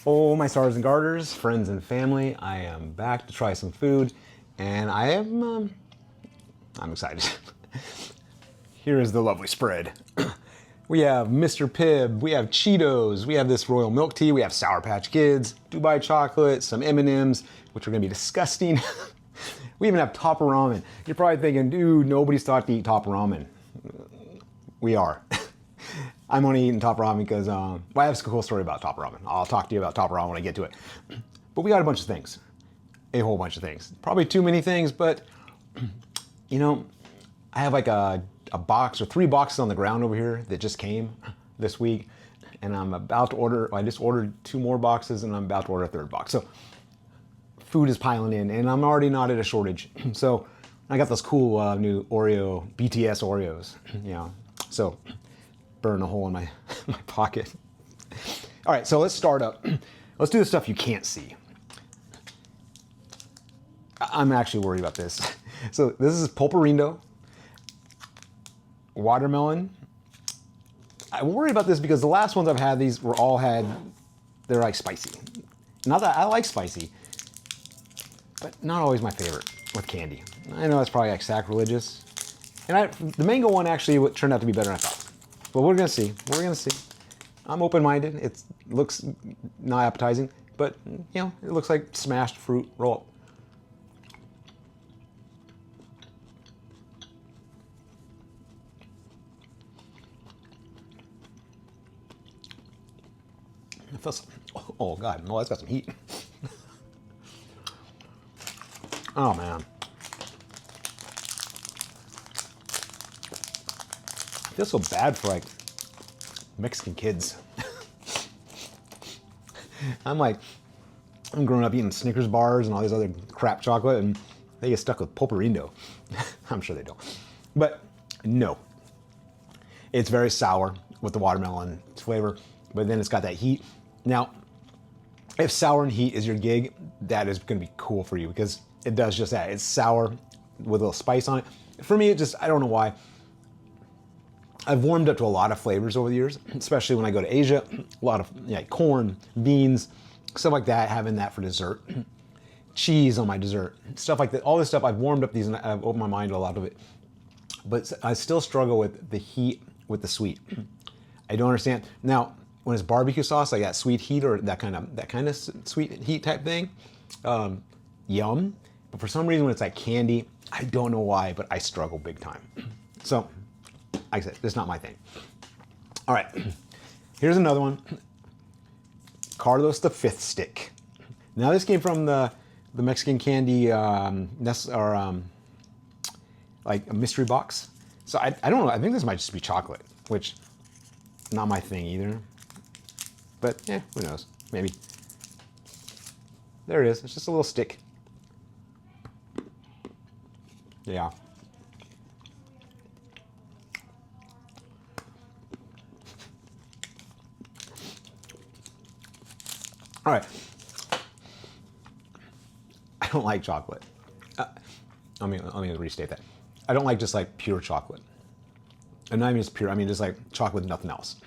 Oh, my stars and garters, friends and family, I am back to try some food, and I'm excited. Here is the lovely spread. We have Mr. Pibb, we have Cheetos, we have this royal milk tea, we have Sour Patch Kids, Dubai chocolate, some M&Ms, which are gonna be disgusting. We even have Topper Ramen. You're probably thinking, dude, nobody's taught to eat Topper Ramen. We are. I'm only eating Topper Ramen because, well, I have a cool story about Topper Ramen. I'll talk to you about Topper Ramen when I get to it. But we got a bunch of things. A whole bunch of things. Probably too many things, but, you know, I have like a box or 3 boxes on the ground over here that just came this week. And I'm about to order, I just ordered 2 more boxes and I'm about to order a 3rd box. So food is piling in and I'm already not at a shortage. So I got those cool new Oreo, BTS Oreos, you know, so burn a hole in my, my pocket. All right, so let's start up. Let's do the stuff you can't see. I'm actually worried about this. So this is pulparindo, watermelon. I'm worried about this because the last ones I've had, these were all they're like spicy. Not that I like spicy, but not always my favorite with candy. I know that's probably like sacrilegious. And the mango one actually turned out to be better than I thought. But we're gonna see, we're gonna see. I'm open-minded, it looks not appetizing, but you know, it looks like smashed fruit roll-up. It feels, oh God, no, that's got some heat. Oh man. I feel so bad for like Mexican kids. I'm growing up eating Snickers bars and all these other crap chocolate and they get stuck with pulparindo. I'm sure they don't. But no, it's very sour with the watermelon flavor, but then it's got that heat. Now, if sour and heat is your gig, that is gonna be cool for you because it does just that. It's sour with a little spice on it. For me, I don't know why. I've warmed up to a lot of flavors over the years, especially when I go to Asia. A lot of corn, beans, stuff like that, having that for dessert. Cheese on my dessert, stuff like that. All this stuff, I've warmed up these and I've opened my mind to a lot of it. But I still struggle with the heat with the sweet. I don't understand. Now, when it's barbecue sauce, like that sweet heat or that kind of sweet heat type thing, yum. But for some reason, when it's like candy, I don't know why, but I struggle big time. So, like I said, it's not my thing. All right, here's another one. Carlos the Fifth Stick. Now this came from the Mexican candy, like a mystery box. So I don't know, I think this might just be chocolate, which not my thing either. But yeah, who knows, maybe. There it is, it's just a little stick. Yeah. All right, I don't like chocolate. Let me restate that. I don't like just like pure chocolate. And not even just pure, I mean just like chocolate with nothing else.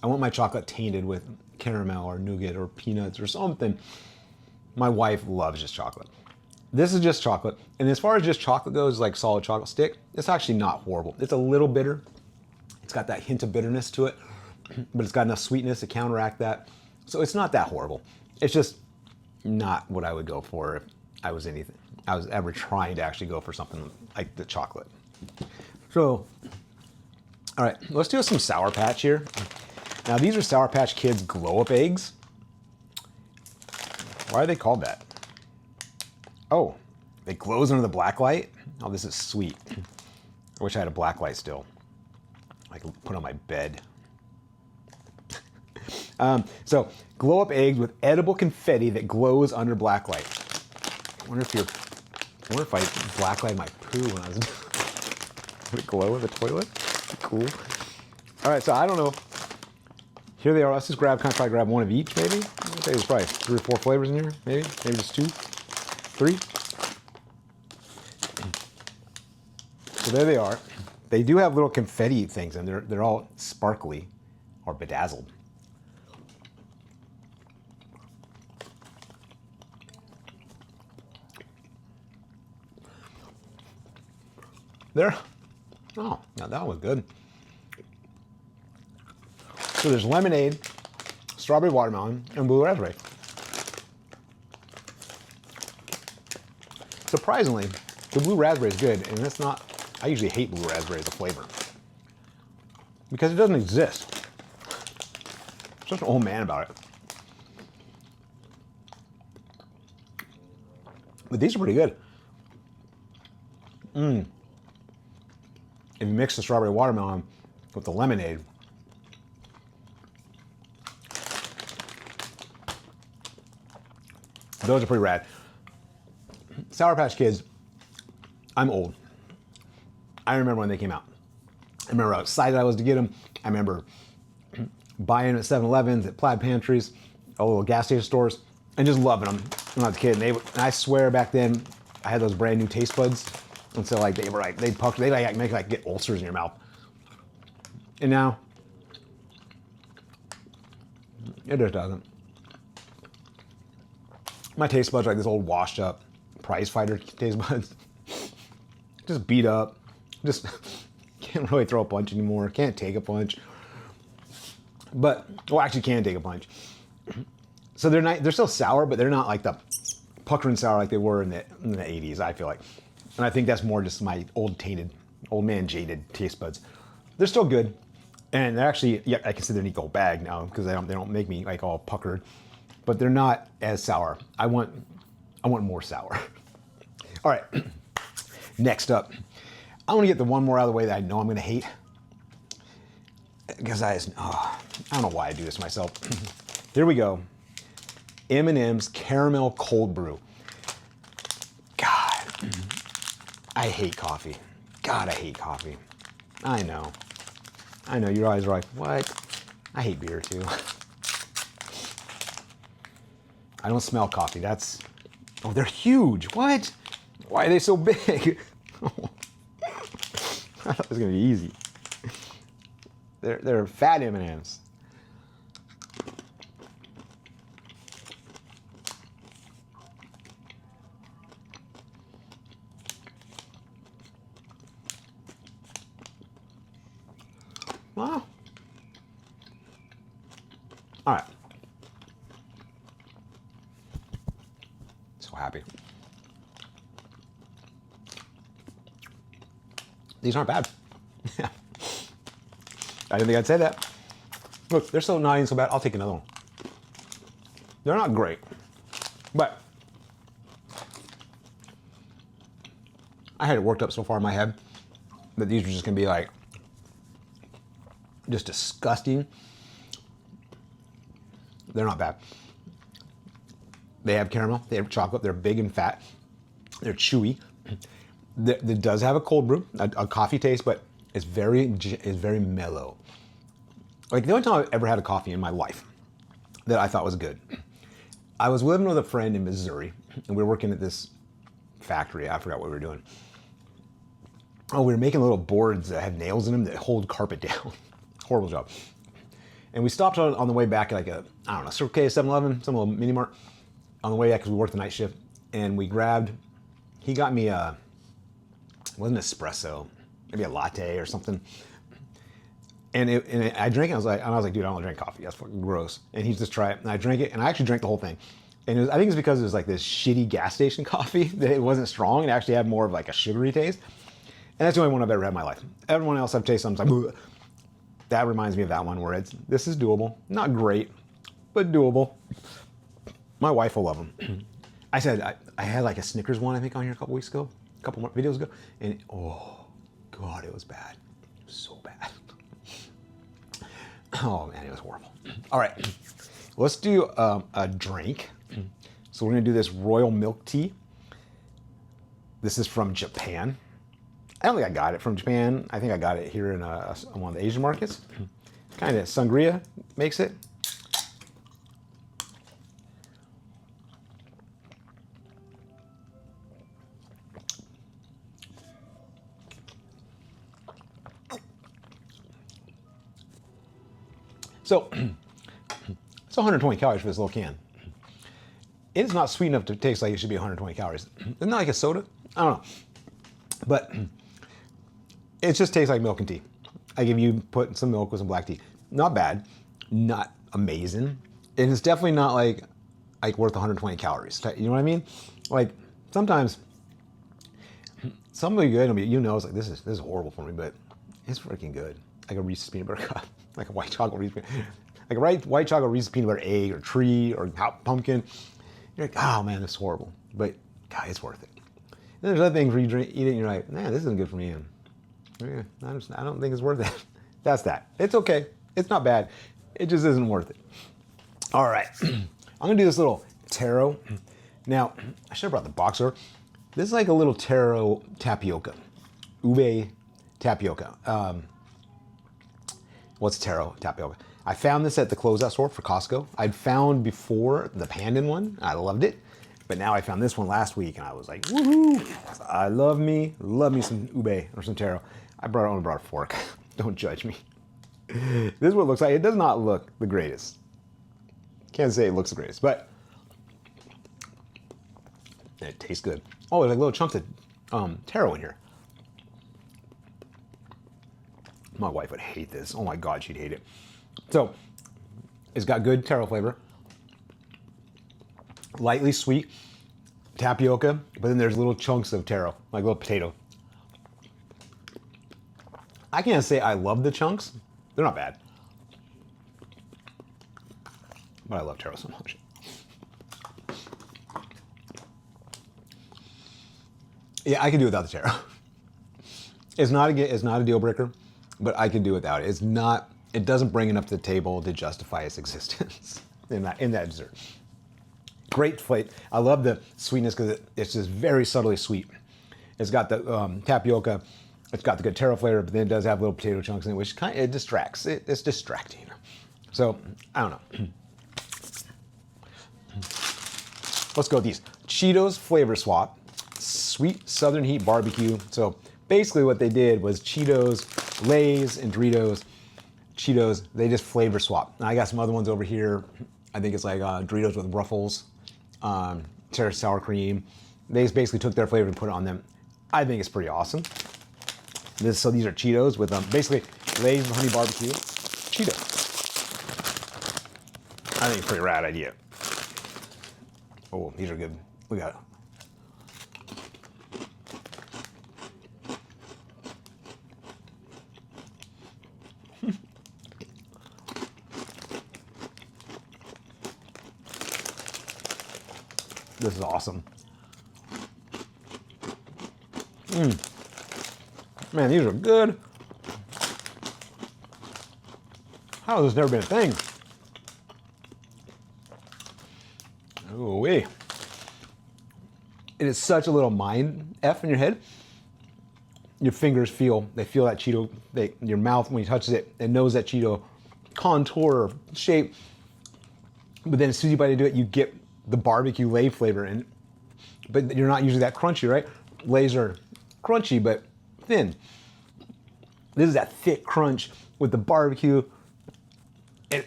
I want my chocolate tainted with caramel or nougat or peanuts or something. My wife loves just chocolate. This is just chocolate. And as far as just chocolate goes, like solid chocolate stick, it's actually not horrible. It's a little bitter. It's got that hint of bitterness to it, but it's got enough sweetness to counteract that. So it's not that horrible. It's just not what I would go for if I was ever trying to actually go for something like the chocolate. So, all right, let's do some Sour Patch here. Now these are Sour Patch Kids glow up eggs. Why are they called that? Oh, it glows under the black light? Oh, this is sweet. I wish I had a black light still. I could put on my bed. So, glow up eggs with edible confetti that glows under black light. I wonder if I blacklight my poo when I was would it glow in the toilet? Cool. All right, so I don't know. Here they are. Let's just probably grab one of each, maybe. I think there's probably 3 or 4 flavors in here, maybe just 2, 3. So there they are. They do have little confetti things, and they're all sparkly or bedazzled. There. Oh, now that was good. So there's lemonade, strawberry watermelon, and blue raspberry. Surprisingly, the blue raspberry is good, and it's not, I usually hate blue raspberry as a flavor because it doesn't exist. Such an old man about it. But these are pretty good. If you mix the strawberry watermelon with the lemonade, those are pretty rad. Sour Patch Kids, I'm old. I remember when they came out. I remember how excited I was to get them. I remember buying them at 7-Elevens, at Plaid Pantries, all little gas station stores, and just loving them when I was a kid. And I swear back then, I had those brand new taste buds. And so like they were like, they'd make like get ulcers in your mouth. And now, it just doesn't. My taste buds are like this old washed up prize fighter taste buds. Just beat up. Just can't really throw a punch anymore. Can't take a punch. But, well, actually can take a punch. So they're still sour, but they're not like the puckering sour like they were in the 80s, I feel like. And I think that's more just my old man jaded taste buds. They're still good. And they're actually, yeah, I consider an equal bag now because they don't make me like all puckered. But they're not as sour. I want more sour. All right, next up, I want to get the one more out of the way that I know I'm going to hate. Because I don't know why I do this myself. Here we go. M&M's Caramel Cold Brew. God, I hate coffee. God, I hate coffee. I know. Your eyes are like, what? I hate beer too. I don't smell coffee. Oh, they're huge. What? Why are they so big? I thought it was gonna be easy. They're fat M&Ms. Wow. All right. So happy. These aren't bad. I didn't think I'd say that. Look, they're still not even so bad. I'll take another one. They're not great, but I had it worked up so far in my head that these were just gonna be like just disgusting. They're not bad. They have caramel, they have chocolate, they're big and fat, they're chewy. It does have a cold brew, a coffee taste, but it's very mellow. Like the only time I've ever had a coffee in my life that I thought was good, I was living with a friend in Missouri, and we were working at this factory. I forgot what we were doing. Oh, we were making little boards that have nails in them that hold carpet down. Horrible job. And we stopped on the way back at like Circle K, 7-Eleven, some little mini mart on the way back because we worked the night shift. And he got me it wasn't espresso, maybe a latte or something. And I drank it, I was like, dude, I don't drink coffee. That's fucking gross. And he's just try it. And I drank it, and I actually drank the whole thing. And I think it's because it was like this shitty gas station coffee that it wasn't strong. It actually had more of like a sugary taste. And that's the only one I've ever had in my life. Everyone else I've tasted, I'm like, bleh. That reminds me of that one where this is doable. Not great, but doable. My wife will love them. I said, I had like a Snickers one, I think, on here a couple more videos ago. And oh, God, it was bad. It was so bad. Oh, man, it was horrible. All right, let's do a drink. So we're going to do this royal milk tea. This is from Japan. I don't think I got it from Japan. I think I got it here in one of the Asian markets. Kind of sangria makes it. So, it's 120 calories for this little can. It's not sweet enough to taste like it should be 120 calories. It's not like a soda. I don't know. But It just tastes like milk and tea. Like if you put some milk with some black tea. Not bad, not amazing. And it's definitely not like worth 120 calories. You know what I mean? Like sometimes something good, I mean, you know, it's like this is horrible for me, but it's freaking good. Like a Reese's peanut butter cup, like a white chocolate Reese's, like a white chocolate Reese's peanut butter egg or tree or hot pumpkin. You're like, oh man, this is horrible, but God, it's worth it. And there's other things where you eat it and you're like, man, this isn't good for me. And I don't think it's worth it. That's that. It's okay. It's not bad. It just isn't worth it. All right, I'm gonna do this little taro. Now, I should have brought the box over. This is like a little taro tapioca, ube tapioca. What's taro tapioca? I found this at the closeout store for Costco. I'd found before the pandan one. I loved it. But now I found this one last week and I was like, woohoo! I love me some ube or some taro. I only brought a fork. Don't judge me. This is what it looks like. It does not look the greatest. Can't say it looks the greatest, but it tastes good. Oh, there's like little chunks of taro in here. My wife would hate this. Oh my God, she'd hate it. So, it's got good taro flavor. Lightly sweet tapioca, but then there's little chunks of taro, like little potato. I can't say I love the chunks. They're not bad. But I love taro so much. Yeah, I can do without the taro. It's not a deal breaker, but I can do without it. It doesn't bring enough to the table to justify its existence in that dessert. Great flavor. I love the sweetness because it's just very subtly sweet. It's got the tapioca, it's got the good taro flavor, but then it does have little potato chunks in it, which it distracts. It's distracting. So, I don't know. Let's go with these. Cheetos Flavor Swap, Sweet Southern Heat Barbecue. So basically what they did was Cheetos, Lay's, and Doritos. Cheetos, they just flavor swap. Now I got some other ones over here. I think it's like Doritos with Ruffles, cheddar sour cream. They just basically took their flavor and put it on them. I think it's pretty awesome. So these are Cheetos with basically Lay's and honey barbecue Cheetos. I think it's a pretty rad idea. Oh, these are good. Look at it. This is awesome. Man, these are good. How has this never been a thing? Oh, wait. It is such a little mind F in your head. Your fingers feel that Cheeto, your mouth, when you touches it, it knows that Cheeto contour, shape. But then as soon as you bite into it, you get the barbecue Lay flavor, but you're not usually that crunchy, right? Lays are crunchy, but thin. This is that thick crunch with the barbecue.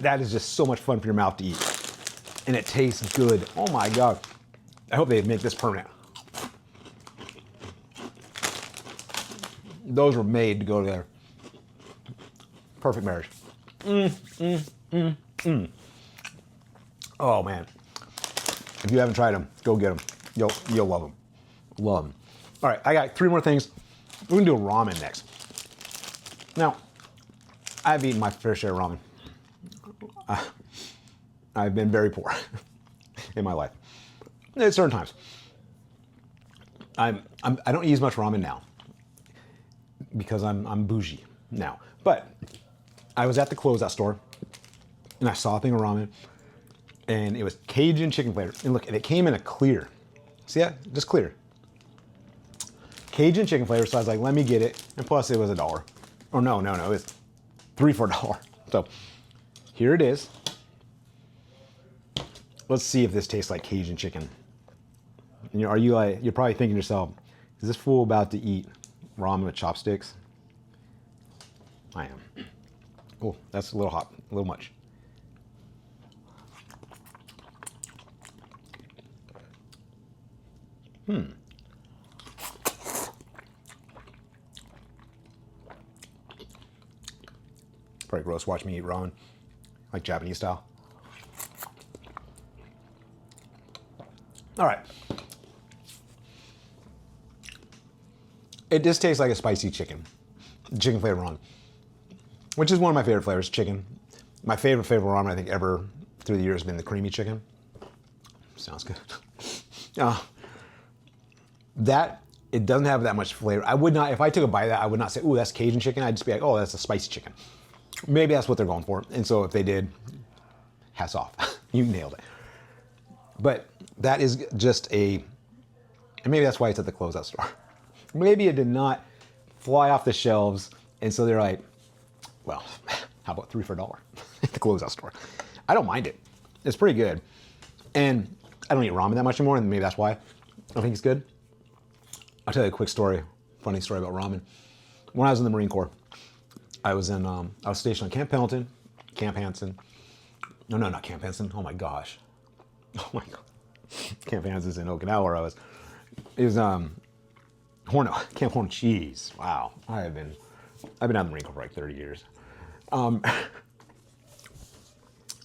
That is just so much fun for your mouth to eat. And it tastes good. Oh my God. I hope they make this permanent. Those were made to go together. Perfect marriage. Oh man. If you haven't tried them, go get them. You'll love them. Love them. All right, I got 3 more things. We're gonna do a ramen next. Now, I've eaten my fair share of ramen. I've been very poor in my life. At certain times. I don't eat as much ramen now because I'm bougie now. But I was at the closeout store and I saw a thing of ramen. And it was Cajun chicken flavor. And look, it came in a clear. See that? Just clear. Cajun chicken flavor, so I was like, let me get it. And plus it was $1. Or no, it was $3 for $1. So here it is. Let's see if this tastes like Cajun chicken. And you're probably thinking to yourself, is this fool about to eat ramen with chopsticks? I am. Oh, that's a little hot, a little much. probably gross watching me eat ramen, like Japanese style. All right. It just tastes like a spicy chicken flavored ramen, which is one of my favorite flavors, chicken. My favorite ramen I think ever through the years has been the creamy chicken. Sounds good. That, it doesn't have that much flavor. I would not, if I took a bite of that, I would not say, ooh, that's Cajun chicken. I'd just be like, oh, that's a spicy chicken. Maybe that's what they're going for. And so if they did, hats off. You nailed it. But that is just and maybe that's why it's at the closeout store. Maybe it did not fly off the shelves. And so they're like, well, how about 3 for $1 at the closeout store? I don't mind it. It's pretty good. And I don't eat ramen that much anymore, and maybe that's why I think it's good. I'll tell you a quick story, funny story about ramen. When I was in the Marine Corps, I was stationed on Camp Pendleton, Camp Hansen. No, not Camp Hansen. Oh my gosh. Oh my God. Camp Hansen's in Okinawa where I was. It was Camp Horno. Jeez. Wow. I've been out of the Marine Corps for like 30 years. More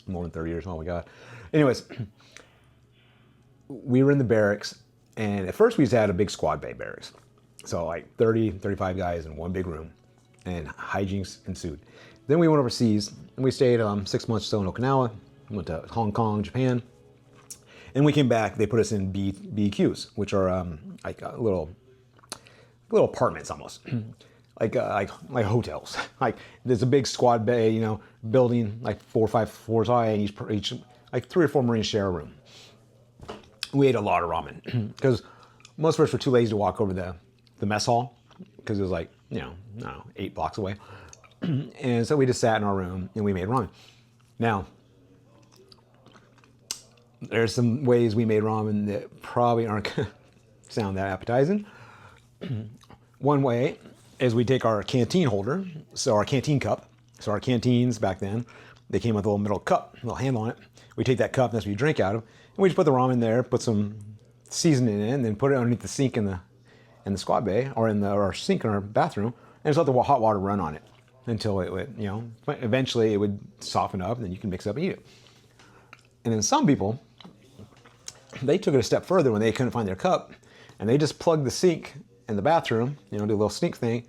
than 30 years. Oh my God. Anyways, we were in the barracks, and at first we just had a big squad bay barracks. So like 30, 35 guys in one big room, and hijinks ensued. Then we went overseas, and we stayed 6 months or so in Okinawa, went to Hong Kong, Japan, and we came back. They put us in BQs, which are like little apartments almost, like hotels. Like there's a big squad bay, building like 4 or 5 floors high, and each like 3 or 4 Marines share a room. We ate a lot of ramen because most of us were too lazy to walk over the mess hall because it was like, I don't know, 8 blocks away. And so we just sat in our room and we made ramen. Now, there's some ways we made ramen that probably aren't going to sound that appetizing. One way is we take our canteen holder, so our canteen cup. So our canteens back then, they came with a little metal cup, a little handle on it. We take that cup, and that's what you drink out of, and we just put the ramen there, put some seasoning in, and then put it underneath the sink in the squad bay, or in our sink in our bathroom, and just let the hot water run on it until it would, eventually it would soften up, and then you can mix it up and eat it. And then some people, they took it a step further when they couldn't find their cup, and they just plugged the sink in the bathroom, do a little sink thing,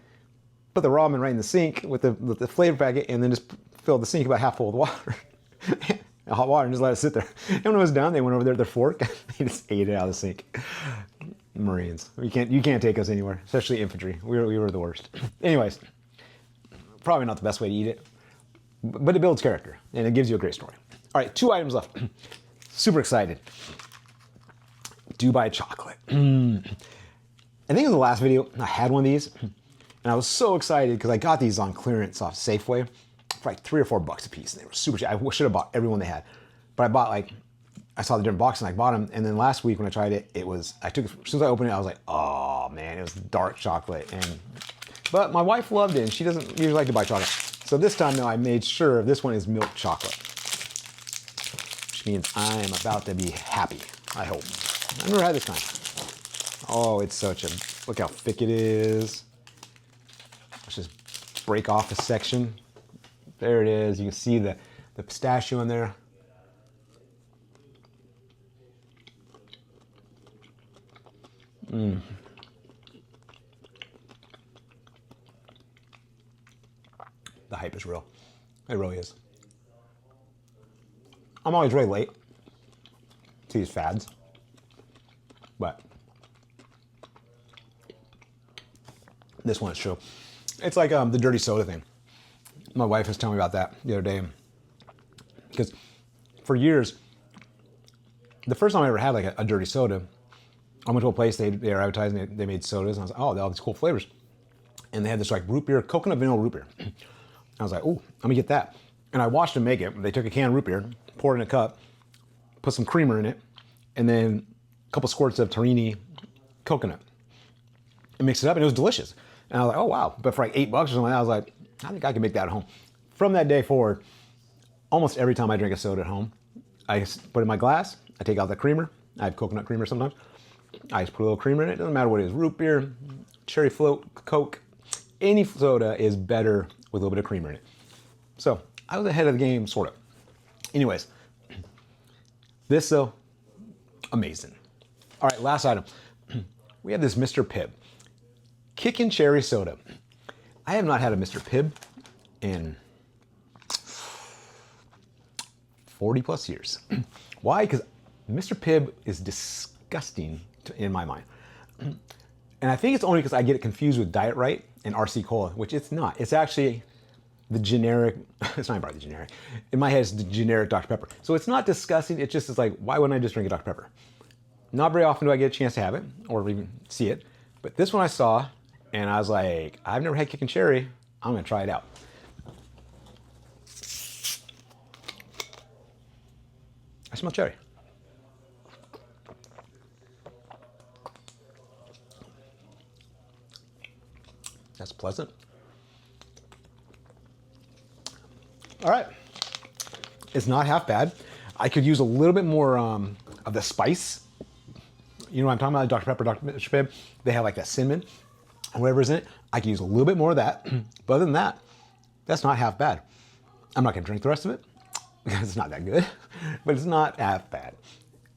put the ramen right in the sink with the flavor packet, and then just filled the sink about half full with water. Hot water, and just let it sit there. And when it was done, they went over there with their fork. They just ate it out of the sink. Marines, you can't take us anywhere, especially infantry. We were the worst. Anyways, probably not the best way to eat it, but it builds character and it gives you a great story. All right, 2 items left. Super excited. Dubai chocolate. I think in the last video I had one of these, and I was so excited because I got these on clearance off Safeway for like $3 or $4 a piece. And they were super cheap. I should have bought every one they had, but I saw the different boxes and I bought them. And then last week when I tried it, as soon as I opened it, I was like, oh man, it was dark chocolate. But my wife loved it, and she doesn't usually like to buy chocolate. So this time though, I made sure this one is milk chocolate, which means I am about to be happy, I hope. I've never had this kind. Oh, it's look how thick it is. Let's just break off a section. There it is. You can see the pistachio in there. The hype is real. It really is. I'm always really late to these fads, but this one is true. It's like the dirty soda thing. My wife was telling me about that the other day, because for years, the first time I ever had like a dirty soda, I went to a place, they were advertising, they made sodas, and I was like, oh, they have all these cool flavors. And they had this like root beer, coconut vanilla root beer. I was like, oh, let me get that. And I watched them make it. They took a can of root beer, poured it in a cup, put some creamer in it, and then a couple squirts of Tarini coconut. And mixed it up, and it was delicious. And I was like, oh, wow. But for like $8 or something, I was like, I think I can make that at home. From that day forward, almost every time I drink a soda at home, I just put it in my glass, I take out the creamer. I have coconut creamer sometimes. I just put a little creamer in it. It doesn't matter what it is. Root beer, cherry float, Coke. Any soda is better with a little bit of creamer in it. So I was ahead of the game, sort of. Anyways, this though, amazing. All right, last item. We have this Mr. Pibb. Kickin' cherry soda. I have not had a Mr. Pibb in 40 plus years. Why? Because Mr. Pibb is disgusting in my mind. And I think it's only because I get it confused with Diet Right and RC Cola, which it's not. It's actually the generic, it's not even the generic. In my head, it's the generic Dr. Pepper. So it's not disgusting. It's just, it's like, why wouldn't I just drink a Dr. Pepper? Not very often do I get a chance to have it or even see it. But this one I saw and I was like, I've never had Kickin' Cherry. I'm gonna try it out. I smell cherry. That's pleasant. All right, it's not half bad. I could use a little bit more of the spice. You know what I'm talking about, Dr. Pepper, Dr. Pibb. They have like that cinnamon, whatever's in it. I could use a little bit more of that. But other than that, that's not half bad. I'm not gonna drink the rest of it because it's not that good, but it's not half bad.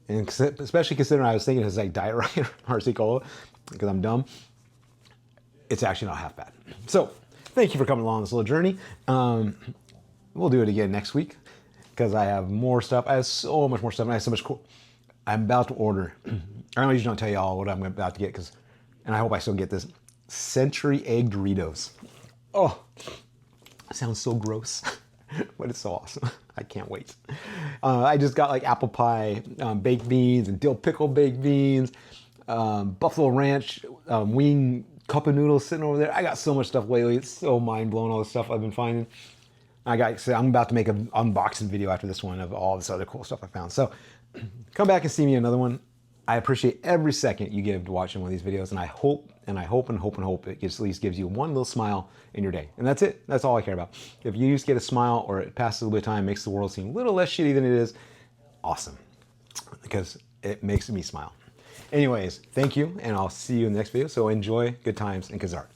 And especially considering I was thinking it's like Diet Right or RC Cola, because I'm dumb. It's actually not half bad. So thank you for coming along this little journey. We'll do it again next week because I have more stuff. I have so much more stuff and I have so much cool. I'm about to order. I usually don't tell you all what I'm about to get and I hope I still get this Century Egg Doritos. Oh, sounds so gross, but it's so awesome. I can't wait. I just got like apple pie baked beans and dill pickle baked beans, buffalo ranch wing cup of noodles sitting over there. I got so much stuff lately. It's so mind blowing, all the stuff I've been finding. I'm about to make an unboxing video after this one of all this other cool stuff I found. So come back and see me in another one. I appreciate every second you give to watching one of these videos, and I hope it at least gives you one little smile in your day. And that's it. That's all I care about. If you just get a smile or it passes a little bit of time, makes the world seem a little less shitty than it is, awesome. Because it makes me smile. Anyways, thank you, and I'll see you in the next video. So enjoy, good times, and Kazart.